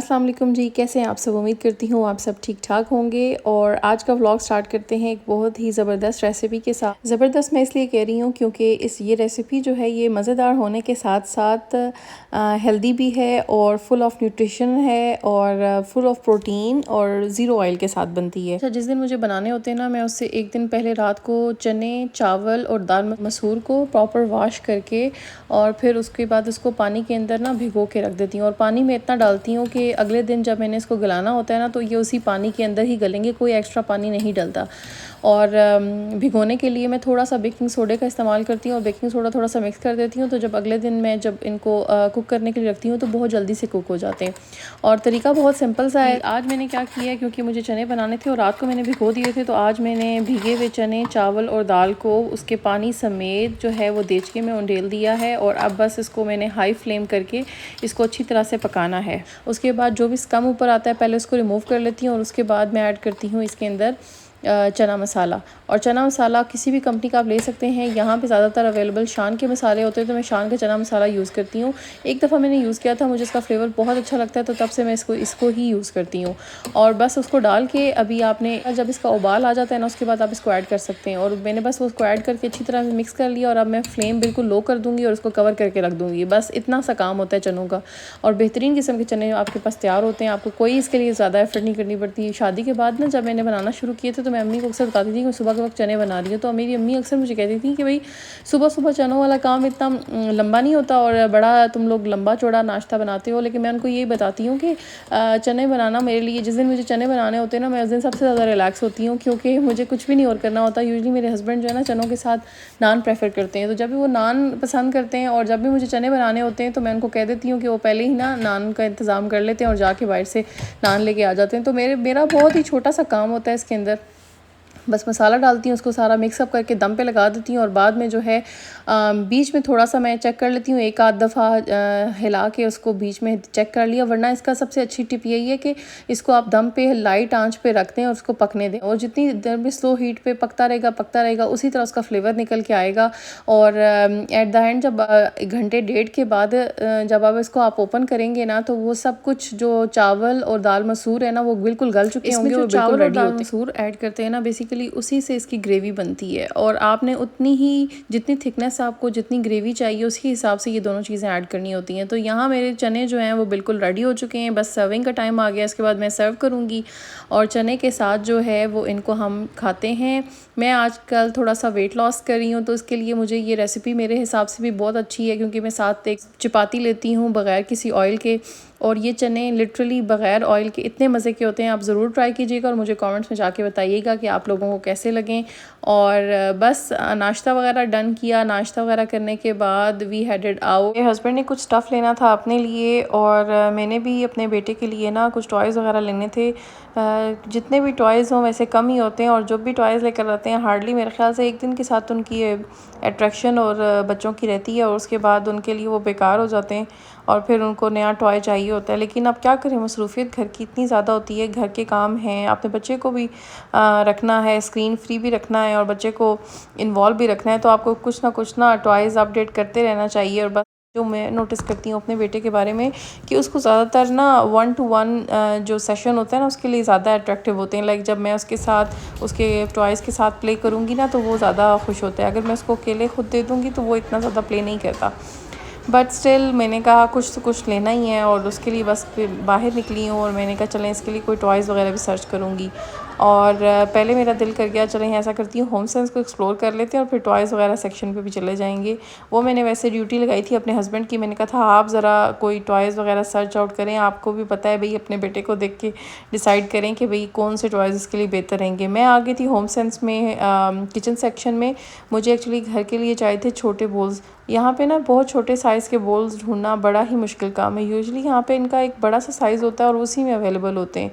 अस्सलाम वालेकुम जी, कैसे हैं आप सब। उम्मीद करती हूँ आप सब ठीक ठाक होंगे। और आज का व्लॉग स्टार्ट करते हैं एक बहुत ही ज़बरदस्त रेसिपी के साथ। ज़बरदस्त मैं इसलिए कह रही हूँ क्योंकि ये रेसिपी जो है ये मज़ेदार होने के साथ साथ हेल्दी भी है और फुल ऑफ न्यूट्रिशन है और फुल ऑफ प्रोटीन और ज़ीरो ऑयल के साथ बनती है। अच्छा, जिस दिन मुझे बनाने होते हैं ना, मैं उससे एक दिन पहले रात को चने, चावल और दाल मसूर को प्रॉपर वॉश करके और फिर उसके बाद उसको पानी के अंदर ना भिगो के रख देती हूँ। और पानी में इतना डालती हूँ कि अगले दिन जब मैंने इसको गलाना होता है ना, तो ये उसी पानी के अंदर ही गलेंगे, कोई एक्स्ट्रा पानी नहीं डलता। और भिगोने के लिए मैं थोड़ा सा बेकिंग सोडे का इस्तेमाल करती हूँ और बेकिंग सोडा थोड़ा सा मिक्स कर देती हूँ। तो जब अगले दिन मैं जब इनको कुक करने के लिए रखती हूँ तो बहुत जल्दी से कुक हो जाते हैं। और तरीका बहुत सिंपल सा है। आज मैंने क्या किया है, क्योंकि मुझे चने बनाने थे और रात को मैंने भिगो दिए थे, तो आज मैंने भीगे हुए चने, चावल और दाल को उसके पानी समेत जो है वो देचके में उंडेल दिया है। और अब बस इसको मैंने हाई फ्लेम करके इसको अच्छी तरह से पकाना है। उसके बाद जो भी स्कम ऊपर आता है पहले उसको रिमूव कर लेती हूँ और उसके बाद मैं ऐड करती हूँ इसके अंदर चना मसाला। और चना मसाला किसी भी कंपनी का आप ले सकते हैं। यहाँ पे ज़्यादातर अवेलेबल शान के मसाले होते हैं, तो मैं शान का चना मसाला यूज़ करती हूँ। एक दफ़ा मैंने यूज़ किया था, मुझे इसका फ्लेवर बहुत अच्छा लगता है, तो तब से मैं इसको ही यूज़ करती हूँ। और बस उसको डाल के अभी आपने जब इसका उबाल आ जाता है ना, उसके बाद आप इसको ऐड कर सकते हैं। और मैंने बस उसको ऐड करके अच्छी तरह से मिक्स कर लिया और अब मैं फ्लेम बिल्कुल लो कर दूँगी और उसको कवर करके रख दूँगी। बस इतना सा काम होता है चनों का। और बेहतरीन किस्म के चने आपके पास तैयार होते हैं, आपको कोई इसके लिए ज़्यादा एफर्ट नहीं करनी पड़ती। शादी के बाद ना जब मैंने बनाना शुरू किए थे तो मैं अम्मी को अक्सर बताती थी कि मैं सुबह के वक्त चने बना रही हूँ। तो मेरी अम्मी अक्सर मुझे कहती थी कि भाई सुबह सुबह चनों वाला काम इतना लंबा नहीं होता और बड़ा तुम लोग लंबा चौड़ा नाश्ता बनाते हो। लेकिन मैं उनको यही बताती हूँ कि चने बनाना मेरे लिए, जिस दिन मुझे चने बनाने होते हैं ना, मैं उस दिन सबसे ज़्यादा रिलैक्स होती हूँ, क्योंकि मुझे कुछ भी नहीं और करना होता। यूजली मेरे हस्बैंड जो है ना चनों के साथ नान प्रेफर करते हैं, तो जब भी वो नान पसंद करते हैं और जब भी मुझे चने बनाने होते हैं तो मैं उनको कह देती हूँ कि वो पहले ही ना नान का इंतज़ाम कर लेते हैं और जाके बाहर से नान लेके आ जाते हैं। तो मेरा बहुत ही छोटा सा काम होता है इसके अंदर। बस मसाला डालती हूँ, उसको सारा मिक्सअप करके दम पे लगा देती हूँ और बाद में जो है बीच में थोड़ा सा मैं चेक कर लेती हूँ, एक आध दफ़ा हिला के उसको बीच में चेक कर लिया। वरना इसका सबसे अच्छी टिप यही है कि इसको आप दम पे लाइट आंच पे रख दें और उसको पकने दें। और जितनी देर में स्लो हीट पे पकता रहेगा उसी तरह उसका फ्लेवर निकल के आएगा। और एट द एंड जब 1-1.5 घंटे के बाद जब आप इसको ओपन करेंगे ना, तो वो सब कुछ जो चावल और दाल मसूर है ना, वो बिल्कुल गल चुके होंगे। वो चावल और दाल मसूर ऐड करते हैं ना, बेसिकली उसी से इसकी ग्रेवी बनती है। और आपने उतनी ही जितनी थिकनेस आपको जितनी ग्रेवी चाहिए उसके हिसाब से ये दोनों चीज़ें ऐड करनी होती हैं। तो यहाँ मेरे चने जो हैं वो बिल्कुल रेडी हो चुके हैं, बस सर्विंग का टाइम आ गया। इसके बाद मैं सर्व करूँगी और चने के साथ जो है वो इनको हम खाते हैं। मैं आजकल थोड़ा सा वेट लॉस कर रही हूँ, तो इसके लिए मुझे ये रेसिपी मेरे हिसाब से भी बहुत अच्छी है, क्योंकि मैं साथ एक चपाती लेती हूँ बग़ैर किसी ऑयल के। और ये चने लिटरली बग़ैर ऑयल के इतने मज़े के होते हैं। आप ज़रूर ट्राई कीजिएगा और मुझे कमेंट्स में जाके बताइएगा कि आप लोगों को कैसे लगें। और बस नाश्ता वगैरह डन किया। नाश्ता वगैरह करने के बाद वी हेडेड आउट। मेरे हस्बैंड ने कुछ स्टफ़ लेना था अपने लिए और मैंने भी अपने बेटे के लिए ना कुछ टॉयज़ वगैरह लेने थे। जितने भी टॉयज़ हों वैसे कम ही होते हैं, और जो भी टॉयज़ लेकर आते हैं हार्डली मेरे ख्याल से एक दिन के साथ उनकी अट्रैक्शन और बच्चों की रहती है और उसके बाद उनके लिए वो बेकार हो जाते हैं और फिर उनको नया टॉय चाहिए होता है। लेकिन अब क्या करें, मसरूफ़ियत घर की इतनी ज़्यादा होती है, घर के काम हैं, अपने बच्चे को भी रखना है, स्क्रीन फ्री भी रखना है और बच्चे को इन्वॉल्व भी रखना है। तो आपको कुछ ना टॉयज़ अपडेट करते रहना चाहिए। और बस जो मैं नोटिस करती हूँ अपने बेटे के बारे में कि उसको ज़्यादातर ना 1-to-1 जो सेशन होता है ना, उसके लिए ज़्यादा अट्रैक्टिव होते हैं। लाइक जब मैं उसके साथ उसके टॉयज़ के साथ प्ले करूँगी ना, तो वो ज़्यादा खुश होता है। अगर मैं उसको अकेले खुद दे दूँगी तो वो इतना ज़्यादा प्ले नहीं करता। बट स्टिल मैंने कहा कुछ तो कुछ लेना ही है और उसके लिए बस बाहर निकली हूँ और मैंने कहा चलें इसके लिए कोई टॉयज़ वगैरह भी सर्च करूँगी। और पहले मेरा दिल कर गया चलें ऐसा करती हूँ होम सेंस को एक्सप्लोर कर लेते हैं और फिर टॉयज़ वगैरह सेक्शन पे भी चले जाएंगे। वो मैंने वैसे ड्यूटी लगाई थी अपने हस्बैंड की। मैंने कहा था आप ज़रा कोई टॉयज़ वगैरह सर्च आउट करें, आपको भी पता है भाई, अपने बेटे को देख के डिसाइड करें कि भाई कौन से टॉयज़ इसके लिए बेहतर रहेंगे। मैं आ गई थी होम सेंस में किचन सेक्शन में। मुझे एक्चुअली घर के लिए चाहिए थे छोटे बोल्स। यहाँ पे ना बहुत छोटे साइज़ के बोल्स ढूंढना बड़ा ही मुश्किल काम है। यूजुअली यहाँ पे इनका एक बड़ा सा साइज़ होता है और उसी में अवेलेबल होते हैं।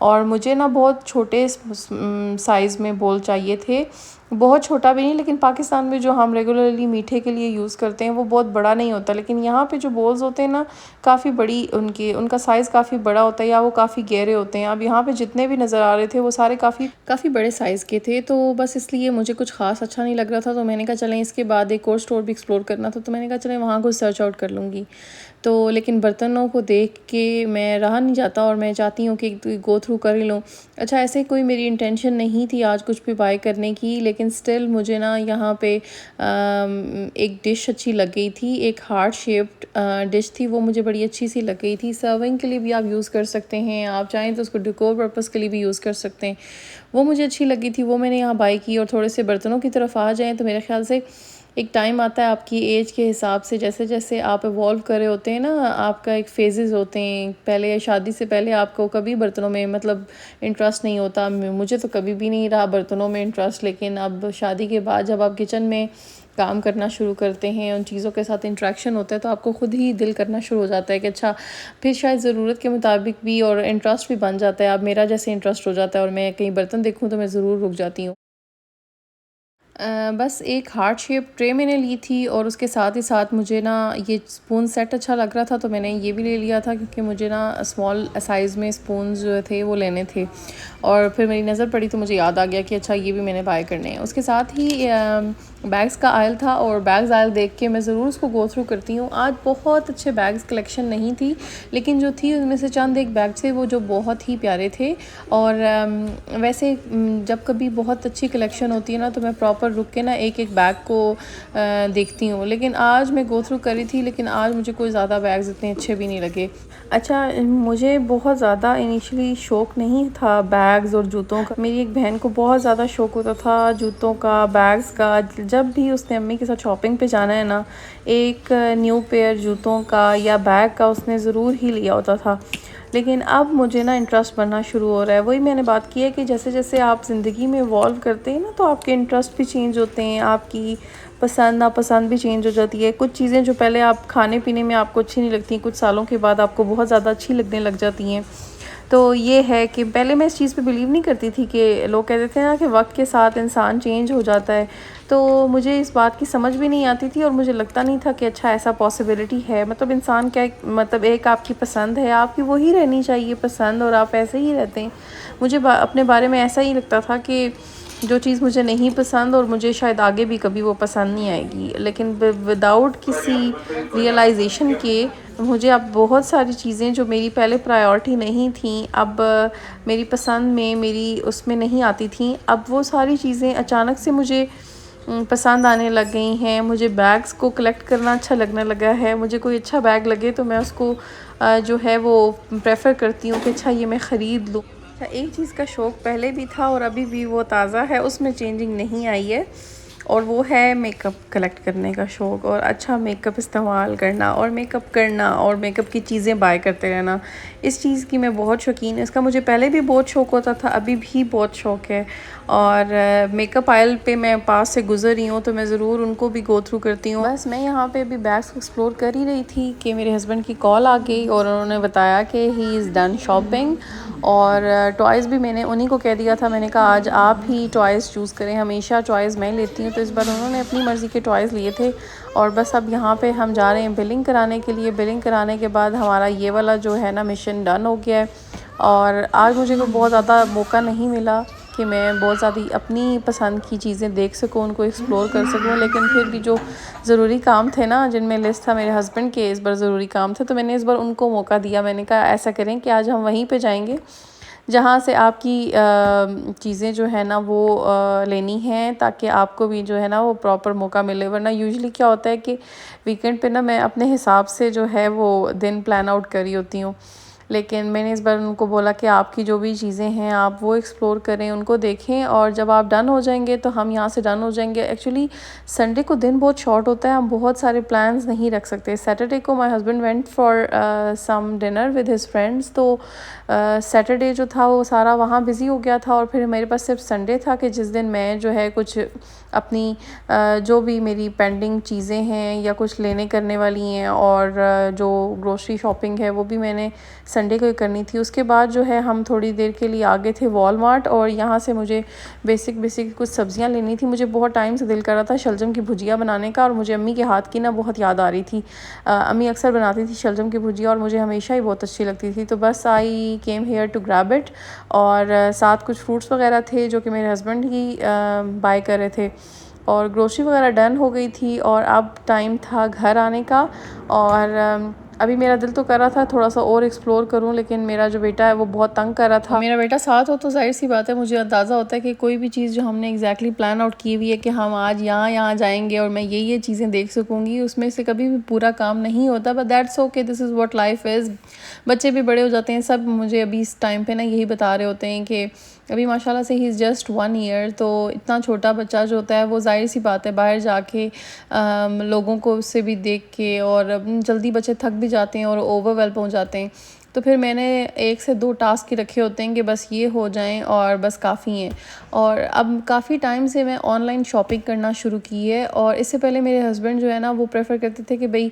और मुझे ना बहुत छोटे साइज़ में बोल चाहिए थे बहुत छोटा भी नहीं, लेकिन पाकिस्तान में जो हम रेगुलरली मीठे के लिए यूज़ करते हैं वो बहुत बड़ा नहीं होता, लेकिन यहाँ पे जो बोल्स होते हैं ना काफ़ी बड़ी उनका साइज़ काफ़ी बड़ा होता है या वो काफ़ी गहरे होते हैं। अब यहाँ पे जितने भी नज़र आ रहे थे वो सारे काफ़ी काफ़ी बड़े साइज़ के थे, तो बस इसलिए मुझे कुछ ख़ास अच्छा नहीं लग रहा था। तो मैंने कहा चलें, इसके बाद एक और स्टोर भी एक्सप्लोर करना था, तो मैंने कहा चलें वहाँ कुछ सर्च आउट कर लूँगी। तो लेकिन बर्तनों को देख के मैं रहा नहीं जाता और मैं चाहती हूँ कि गो थ्रू कर ही लूँ। अच्छा, ऐसे कोई मेरी इंटेंशन नहीं थी आज कुछ भी बाय करने की, लेकिन स्टिल मुझे ना यहाँ पे एक डिश अच्छी लग गई थी। एक हार्ट शेप्ड डिश थी, वो मुझे बड़ी अच्छी सी लग गई थी। सर्विंग के लिए भी आप यूज़ कर सकते हैं, आप चाहें तो उसको डेकोर पर्पज़ के लिए भी यूज़ कर सकते हैं। वो मुझे अच्छी लगी थी, वो मैंने यहाँ बाय की। और थोड़े से बर्तनों की तरफ आ जाएँ तो मेरे ख़्याल से एक टाइम आता है आपकी एज के हिसाब से, जैसे जैसे आप इवॉल्व कर रहे होते हैं ना, आपका एक फेजेस होते हैं। पहले शादी से पहले आपको कभी बर्तनों में मतलब इंटरेस्ट नहीं होता, मुझे तो कभी भी नहीं रहा बर्तनों में इंटरेस्ट। लेकिन अब शादी के बाद जब आप किचन में काम करना शुरू करते हैं, उन चीज़ों के साथ इंटरेक्शन होता है, तो आपको ख़ुद ही दिल करना शुरू हो जाता है कि अच्छा, फिर शायद ज़रूरत के मुताबिक भी और इंटरेस्ट भी बन जाता है। अब मेरा जैसे इंटरेस्ट हो जाता है और मैं कहीं बर्तन देखूँ तो मैं ज़रूर रुक जाती हूँ। बस एक हार्ट शेप ट्रे मैंने ली थी और उसके साथ ही साथ मुझे ना ये स्पून सेट अच्छा लग रहा था, तो मैंने ये भी ले लिया था क्योंकि मुझे ना स्मॉल साइज़ में स्पून जो थे वो लेने थे। और फिर मेरी नज़र पड़ी तो मुझे याद आ गया कि अच्छा, ये भी मैंने बाय करने हैं। उसके साथ ही बैग्स का आयल था और बैग्स आयल देख के मैं ज़रूर उसको गो थ्रू करती हूँ। आज बहुत अच्छे बैग्स कलेक्शन नहीं थी, लेकिन जो थी उनमें से चंद एक बैग थे वो जो बहुत ही प्यारे थे। और वैसे जब कभी बहुत अच्छी कलेक्शन होती है ना, तो मैं प्रॉपर रुक के ना एक एक बैग को देखती हूँ। लेकिन आज मैं गो थ्रू करी थी, लेकिन आज मुझे कोई ज़्यादा बैग्स इतने अच्छे भी नहीं लगे। अच्छा, मुझे बहुत ज़्यादा इनिशियली शौक़ नहीं था बैग्स और जूतों का। मेरी एक बहन को बहुत ज़्यादा शौक़ होता था जूतों का, बैग्स का। जब भी उसने अम्मी के साथ शॉपिंग पे जाना है ना, एक न्यू पेयर जूतों का या बैग का उसने ज़रूर ही लिया होता था। लेकिन अब मुझे ना इंटरेस्ट बनना शुरू हो रहा है। वही मैंने बात की है कि जैसे जैसे आप ज़िंदगी में इवॉल्व करते हैं ना, तो आपके इंटरेस्ट भी चेंज होते हैं, आपकी पसंद नापसंद भी चेंज हो जाती है। कुछ चीज़ें जो पहले आप खाने पीने में आपको अच्छी नहीं लगती, कुछ सालों के बाद आपको बहुत ज़्यादा अच्छी लगने लग जाती हैं। तो ये है कि पहले मैं इस चीज़ पे बिलीव नहीं करती थी कि लोग कहते थे ना कि वक्त के साथ इंसान चेंज हो जाता है, तो मुझे इस बात की समझ भी नहीं आती थी और मुझे लगता नहीं था कि अच्छा, ऐसा पॉसिबिलिटी है। मतलब इंसान क्या, मतलब एक आपकी पसंद है, आपकी वही रहनी चाहिए पसंद, और आप ऐसे ही रहते हैं। मुझे अपने बारे में ऐसा ही लगता था कि जो चीज़ मुझे नहीं पसंद और मुझे शायद आगे भी कभी वो पसंद नहीं आएगी, लेकिन विदाउट किसी रियलाइजेशन के मुझे अब बहुत सारी चीज़ें जो मेरी पहले प्रायोरिटी नहीं थी, अब मेरी पसंद में, मेरी उसमें नहीं आती थी, अब वो सारी चीज़ें अचानक से मुझे पसंद आने लग गई हैं। मुझे बैग्स को कलेक्ट करना अच्छा लगने लगा है। मुझे कोई अच्छा बैग लगे तो मैं उसको जो है वो प्रेफर करती हूँ कि अच्छा, ये मैं ख़रीद लूँ। अच्छा, एक चीज़ का शौक़ पहले भी था और अभी भी वो ताज़ा है, उसमें चेंजिंग नहीं आई है, और वो है मेकअप कलेक्ट करने का शौक़ और अच्छा मेकअप इस्तेमाल करना और मेकअप करना और मेकअप की चीज़ें बाय करते रहना। इस चीज़ की मैं बहुत शौकीन हूँ। इसका मुझे पहले भी बहुत शौक़ होता था, अभी भी बहुत शौक़ है। और मेकअप आयल पे मैं पास से गुज़र रही हूँ तो मैं ज़रूर उनको भी गो थ्रू करती हूँ। बस मैं यहाँ पे अभी बैग्स एक्सप्लोर कर ही रही थी कि मेरे हस्बैंड की कॉल आ गई और उन्होंने बताया कि ही इज़ डन शॉपिंग। और टॉयज़ भी मैंने उन्हीं को कह दिया था, मैंने कहा आज आप ही टॉयज़ चूज़ करें, हमेशा टॉयज़ मैं लेती हूँ, तो इस बार उन्होंने अपनी मर्ज़ी के टॉयज़ लिए थे। और बस अब यहाँ पे हम जा रहे हैं बिलिंग कराने के लिए। बिलिंग कराने के बाद हमारा ये वाला जो है ना मिशन डन हो गया है। और आज मुझे कोई बहुत ज़्यादा मौका नहीं मिला कि मैं बहुत ज़्यादा अपनी पसंद की चीज़ें देख सकूँ, उनको एक्सप्लोर कर सकूँ, लेकिन फिर भी जो ज़रूरी काम थे ना, जिनमें लिस्ट था मेरे हस्बैंड के इस बार ज़रूरी काम थे, तो मैंने इस बार उनको मौका दिया। मैंने कहा ऐसा करें कि आज हम वहीं पे जाएंगे जहाँ से आपकी चीज़ें जो है ना वो लेनी हैं, ताकि आपको भी जो है ना वो प्रॉपर मौका मिले। वरना यूजुअली क्या होता है कि वीकेंड पे ना मैं अपने हिसाब से जो है वो दिन प्लान आउट करी होती हूँ, लेकिन मैंने इस बार उनको बोला कि आपकी जो भी चीज़ें हैं आप वो एक्सप्लोर करें, उनको देखें, और जब आप डन हो जाएंगे तो हम यहाँ से डन हो जाएंगे। एक्चुअली संडे को दिन बहुत शॉर्ट होता है, हम बहुत सारे प्लान्स नहीं रख सकते। सैटरडे को my husband went for some dinner with his friends, तो सैटरडे जो था वो सारा वहाँ बिज़ी हो गया था, और फिर मेरे पास सिर्फ संडे था कि जिस दिन मैं जो है कुछ अपनी जो भी मेरी पेंडिंग चीज़ें हैं या कुछ लेने करने वाली हैं, और जो ग्रोसरी शॉपिंग है वो भी मैंने संडे को ही करनी थी। उसके बाद जो है हम थोड़ी देर के लिए आगे थे वॉलमार्ट, और यहाँ से मुझे बेसिक कुछ सब्ज़ियाँ लेनी थी। मुझे बहुत टाइम से दिल कर रहा था शलजम की भुजिया बनाने का, और मुझे अम्मी के हाथ की ना बहुत याद आ रही थी। अम्मी अक्सर बनाती थी शलजम की भुजिया और मुझे हमेशा ही बहुत अच्छी लगती थी। तो बस I came here to grab it, और साथ कुछ फ्रूट्स वगैरह थे जो कि मेरे हस्बैंड ही बाय कर रहे थे, और ग्रोसरी वगैरह डन हो गई थी। और अब टाइम था घर आने का, और अभी मेरा दिल तो कर रहा था थोड़ा सा और एक्सप्लोर करूं, लेकिन मेरा जो बेटा है वो बहुत तंग कर रहा था। मेरा बेटा साथ हो तो जाहिर सी बात है मुझे अंदाज़ा होता है कि कोई भी चीज़ जो हमने एग्जैक्टली प्लान आउट की हुई है कि हम आज यहाँ जाएंगे और मैं ये चीज़ें देख सकूँगी, उसमें से कभी भी पूरा काम नहीं होता। But that's okay, this is what life is. बच्चे भी बड़े हो जाते हैं, सब मुझे अभी इस टाइम पे ना यही बता रहे होते हैं कि अभी माशाल्लाह से ही इज़ जस्ट 1 ईयर, तो इतना छोटा बच्चा जो होता है वो जाहिर सी बात है बाहर जाके लोगों को उससे भी देख के, और जल्दी बच्चे थक भी जाते हैं और ओवरवेल्म हो जाते हैं। तो फिर मैंने 1 से 2 टास्क ही रखे होते हैं कि बस ये हो जाएं और बस काफ़ी हैं। और अब काफ़ी टाइम से मैं ऑनलाइन शॉपिंग करना शुरू की है, और इससे पहले मेरे हस्बैंड जो है ना वो प्रेफर करते थे कि भाई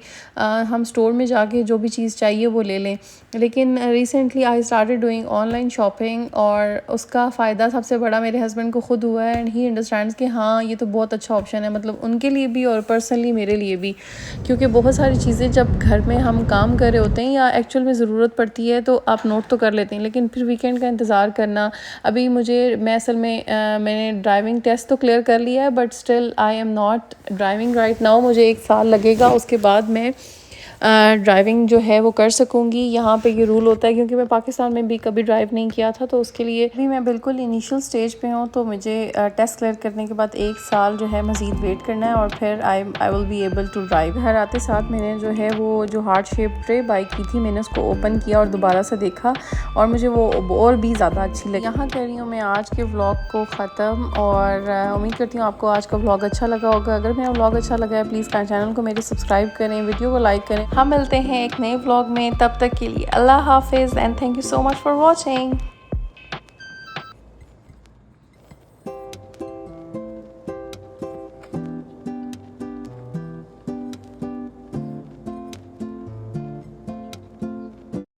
हम स्टोर में जाके जो भी चीज़ चाहिए वो ले लें। लेकिन recently I started doing online shopping, और उसका फ़ायदा सबसे बड़ा मेरे हस्बैंड को ख़ुद हुआ है, एंड ही अंडरस्टैंड्स कि हाँ ये तो बहुत अच्छा ऑप्शन है, मतलब उनके लिए भी और पर्सनली मेरे लिए भी। क्योंकि बहुत सारी चीज़ें जब घर में हम काम कर रहे होते हैं या एक्चुअल में ज़रूरत पड़ती है तो आप नोट तो कर लेते हैं, लेकिन फिर वीकेंड का इंतज़ार करना। अभी मैं असल में मैंने ड्राइविंग टेस्ट तो क्लियर कर लिया है, but still I am not driving right now. मुझे 1 साल लगेगा, उसके बाद मैं ड्राइविंग जो है वो कर सकूँगी। यहाँ पे ये रूल होता है, क्योंकि मैं पाकिस्तान में भी कभी ड्राइव नहीं किया था, तो उसके लिए भी मैं बिल्कुल इनिशियल स्टेज पे हूँ। तो मुझे टेस्ट क्लियर करने के बाद 1 साल जो है मज़ीद वेट करना है, और फिर I will be able to drive. घर आते साथ मैंने जो है वो जो हार्ट शेप ट्रे बाई की थी, मैंने उसको ओपन किया और दोबारा से देखा, और मुझे वो और भी ज़्यादा अच्छी लगी। यहाँ कर रही हूँ मैं आज के व्लॉग को ख़त्म, और उम्मीद करती हूँ आपको आज का व्लॉग अच्छा लगा होगा। अगर मेरा व्लॉग अच्छा लगा है प्लीज़ चैनल को मेरे सब्सक्राइब करें, वीडियो को लाइक करें। हम मिलते हैं एक नए व्लॉग में, तब तक के लिए अल्लाह हाफिज़, and thank you so much for watching.